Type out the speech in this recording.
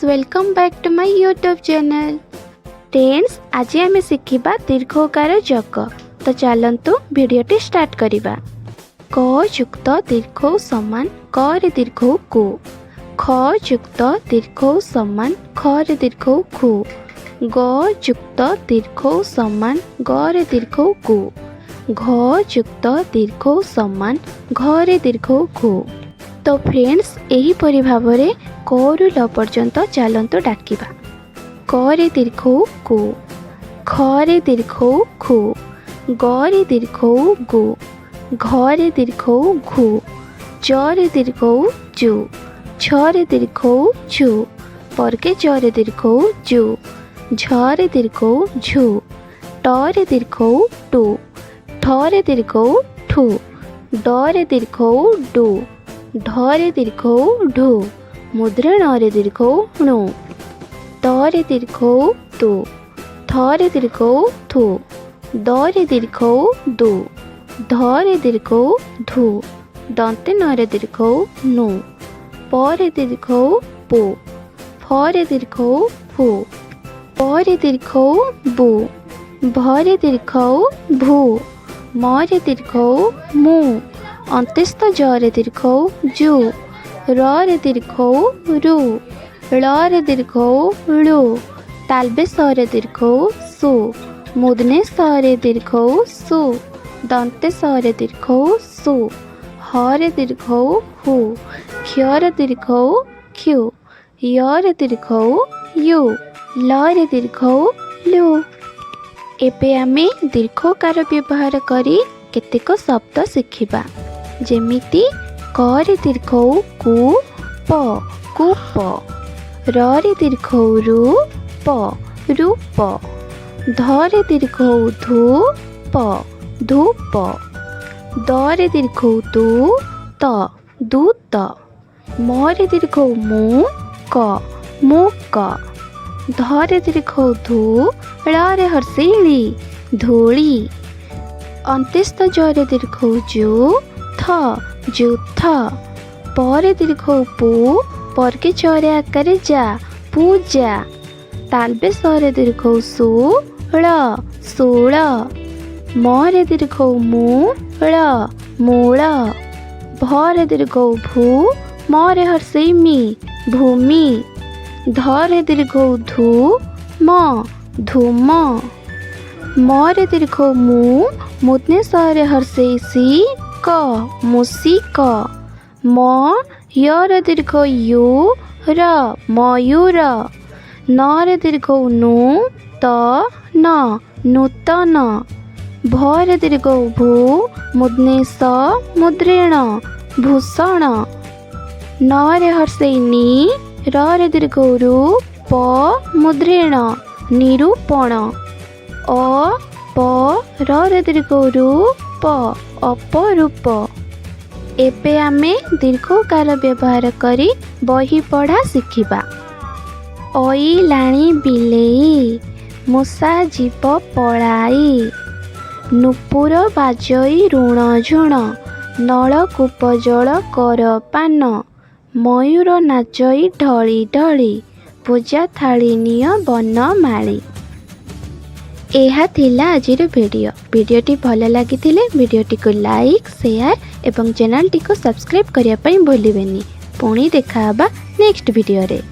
Welcome back to my YouTube channel. Friends आज आम शिखा दीर्घकार जग। तो चलतु भिडियोटी स्टार्ट करिबा। क युक्त दीर्घ समान क रे दीर्घ को, ख युक्त दीर्घ समान ख रे दीर्घ को, ग युक्त दीर्घ समान ग रे दीर्घ को, घ युक्त दीर्घ समान घ रे दीर्घ को। तो फ्रेंड्स यही परि भाबरे करू ल पर्यंत चलतु डाकिबा। क रे दीर्घ को, ख रे दीर्घ खो, ग रे दीर्घ गो, घ रे दीर्घ घो, च रे दीर्घ जु, छ रे दीर्घ झु, परके च रे दीर्घ जु, झ रे दीर्घ झु, ट रे दीर्घ टू, ठ रे दीर्घ ठू, ड रे दीर्घ डू, ढ रे दीर्घ ढू, मुद्रण रे दीर्घ णु, त रे दीर्घ तु, थ रे दीर्घ थु, द रे दीर्घ दु, ध रे दीर्घ धु, दंते न रे दीर्घ नु, प रे दीर्घ पु, फ रे दीर्घ फु, प रे दीर्घ बु, भ रे दीर्घ भू, म रे दीर्घ मु, अंत्यस्थ ज रे दीर्घ जु, र रे दीर्घ रु, ळ रे दीर्घ ळु, तालबे स रे दीर्घ सु, मुदने स रे दीर्घ सु, दंते स रे दीर्घ सु, ह रे दीर्घ हु, क्ष रे दीर्घ ख्यु, य रे दीर्घ यु, ल रे दीर्घ लु। एबे आमे दीर्घकार व्यवहार करी केतेक शब्द शिखिबा। जेमिति क रे दीर्घ कु प, कूप, र रे दीर्घ रु प, रूप, ध रे दीर्घ धु प, धूप, द रे दीर्घ दु त, दूत, म रे दीर्घ मु क, मूक, ध रे दीर्घ धु, ळ रे हर्षेली, धूली, अंत्यस्थ ज रे दीर्घ जु थ, जुथ, प रे दीर्घ पु, परके च रे आकारे जा, पूजा, तालबे स रे दीर्घ सु, ळ, सूळ, म रे दीर्घ मु, ळ, मूळ, भ रे दीर्घ भू, म रे हर्षेमि, भूमि, ध रे दीर्घ धु, म, धूम, म रे दीर्घ मु, मुदने स रे हर्षेसी, क, मूषिक, म, य रे दीर्घ यु, र, मयूर, न रे दीर्घ नु, त, न, नूतन, भ रे दीर्घ भू, मुदने स, मुद्रेण, भूषण, न रे हर्षेनि, र रे दीर्घ रु, प, मुद्रेण, निरूपण, अ, प, र रे दीर्घ रु, प, अपरूप। एबे आमे दीर्घकार व्यवहार करी बही पढ़ा शिखिबा। अइलाणी बिलेई, मूषा जीव पलाई, नुपुर बाजई ऋण झुण, नलकूप जल कर पान, मयूर नाचई ढली ढली, पूजा थाली निय बनमाली। यह थिला आजिर भिडियोटी भल लगी भिडियोटी को लाइक शेयर एवं चैनल टी को सब्सक्राइब करने भूलिबेनी। पुणी देखा नेक्स्ट भिडियो रे।